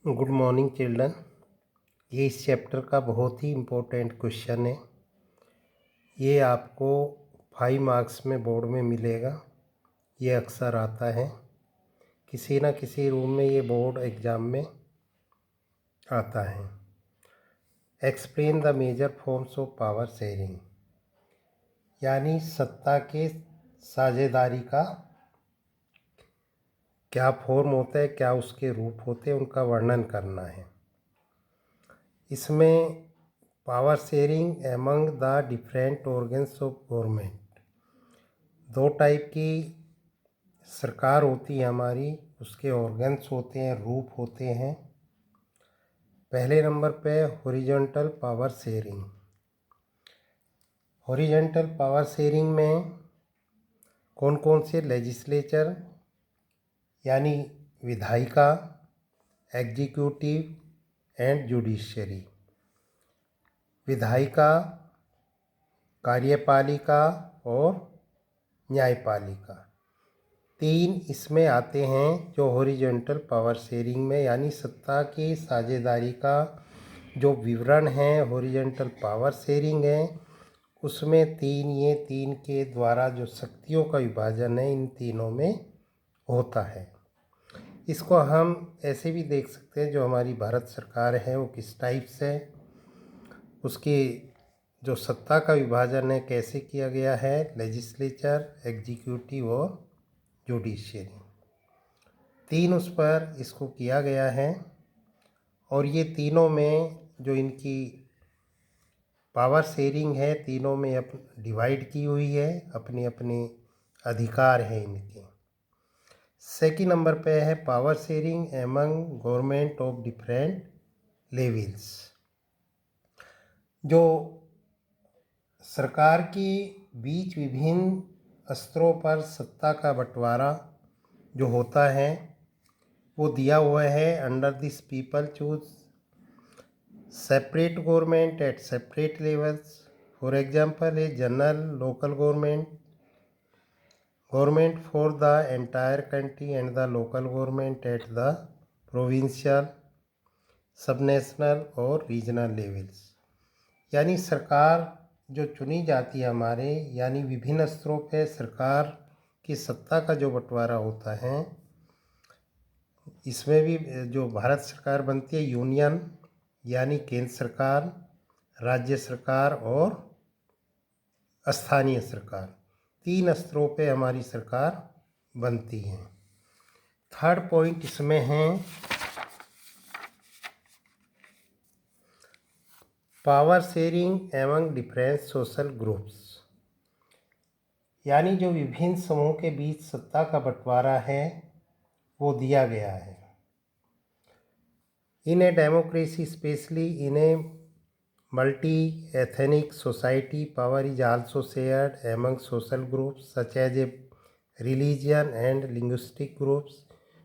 Good morning children. ये इस chapter का बहुत ही इम्पोर्टेंट क्वेश्चन है। ये आपको 5 मार्क्स में बोर्ड में मिलेगा। ये अक्सर आता है, किसी ना किसी रूम में ये बोर्ड एग्ज़ाम में आता है। Explain the major forms of power sharing, यानी सत्ता के साझेदारी का क्या फॉर्म होता है, क्या उसके रूप होते हैं, उनका वर्णन करना है। इसमें power sharing among the different organs of government, 2 type की सरकार होती है हमारी, उसके ऑर्गन्स होते हैं, रूप होते हैं। पहले नंबर पे horizontal power sharing. Horizontal power sharing में कौन कौन से लेजिस्लेचर यानी विधायिका, एग्जीक्यूटिव एंड जुडिशरी। विधायिका, कार्यपालिका और न्यायपालिका, 3 इसमें आते हैं जो हॉरिजॉन्टल पावर शेयरिंग में, यानी सत्ता की साझेदारी का जो विवरण है हॉरिजॉन्टल पावर शेयरिंग है, उसमें ये 3 के द्वारा जो शक्तियों का विभाजन है इन तीनों में होता है। इसको हम ऐसे भी देख सकते हैं, जो हमारी भारत सरकार है वो किस टाइप से, उसकी जो सत्ता का विभाजन है कैसे किया गया है, लेजिस्लेचर, एग्जीक्यूटिव और जुडिशियरी, 3 उस पर इसको किया गया है। और ये तीनों में जो इनकी पावर शेयरिंग है, तीनों में डिवाइड की हुई है, अपने अपने अधिकार हैं इनके। सेकंड नंबर पे है power sharing among government of different levels. जो सरकार के बीच विभिन्न स्तरों पर सत्ता का बंटवारा जो होता है वो दिया हुआ है। Under this people choose separate government at separate levels. For example a general local government for the entire country and the local government at the provincial, subnational और रीजनल लेवल्स। यानी सरकार जो चुनी जाती है हमारे, यानी विभिन्न स्तरों पे सरकार की सत्ता का जो बंटवारा होता है, इसमें भी जो भारत सरकार बनती है यूनियन यानी केंद्र सरकार, राज्य सरकार और स्थानीय सरकार, 3 स्तरों पे हमारी सरकार बनती है। थर्ड पॉइंट इसमें है power sharing among different social groups, यानी जो विभिन्न समूह के बीच सत्ता का बंटवारा है वो दिया गया है। In a democracy, specially in a multi ethnic society, power is also shared among social groups such as a religion and linguistic groups.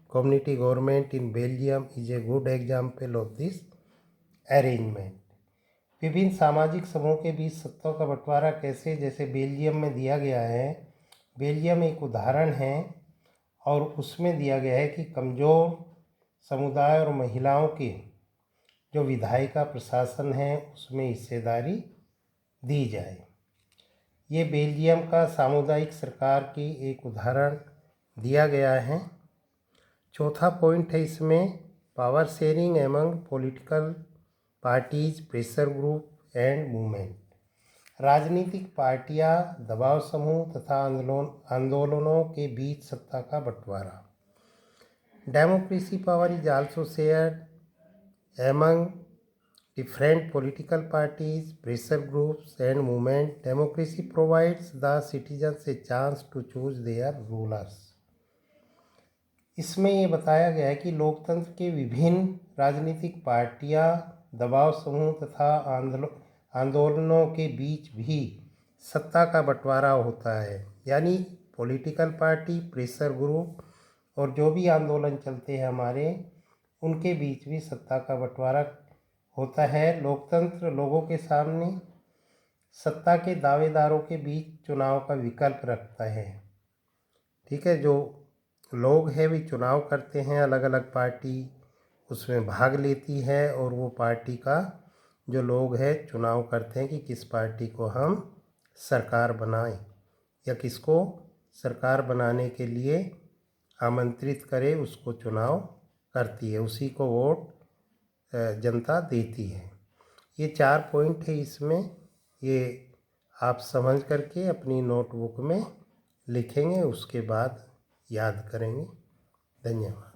Community government in Belgium is a good example of this arrangement. विभिन्न सामाजिक समूह के बीच सत्ता का बंटवारा कैसे, जैसे Belgium में दिया गया है। बेल्जियम एक उदाहरण है और उसमें दिया गया है कि कमज़ोर समुदाय और महिलाओं के जो विधायिका प्रशासन है उसमें हिस्सेदारी दी जाए। ये बेल्जियम का सामुदायिक सरकार की एक उदाहरण दिया गया है। चौथा पॉइंट है इसमें power sharing among political parties, pressure group and movement. राजनीतिक पार्टियां, दबाव समूह तथा आंदोलनों के बीच सत्ता का बंटवारा। Democracy power is also shared among different political parties, pressure groups and movement. Democracy provides the citizens a chance to choose their rulers. इसमें ये बताया गया है कि लोकतंत्र के विभिन्न राजनीतिक पार्टियां, दबाव समूह तथा आंदोलनों के बीच भी सत्ता का बंटवारा होता है, यानी पॉलिटिकल पार्टी, प्रेशर ग्रुप और जो भी आंदोलन चलते हैं हमारे, उनके बीच भी सत्ता का बंटवारा होता है। लोकतंत्र लोगों के सामने सत्ता के दावेदारों के बीच चुनाव का विकल्प रखता है। ठीक है, जो लोग हैं वे चुनाव करते हैं, अलग अलग पार्टी उसमें भाग लेती है और वो पार्टी का जो लोग हैं चुनाव करते हैं कि किस पार्टी को हम सरकार बनाएं या किसको सरकार बनाने के लिए आमंत्रित करें, उसको चुनाव करती है, उसी को वोट जनता देती है। ये 4 पॉइंट है इसमें, ये आप समझ करके अपनी नोटबुक में लिखेंगे, उसके बाद याद करेंगे। धन्यवाद।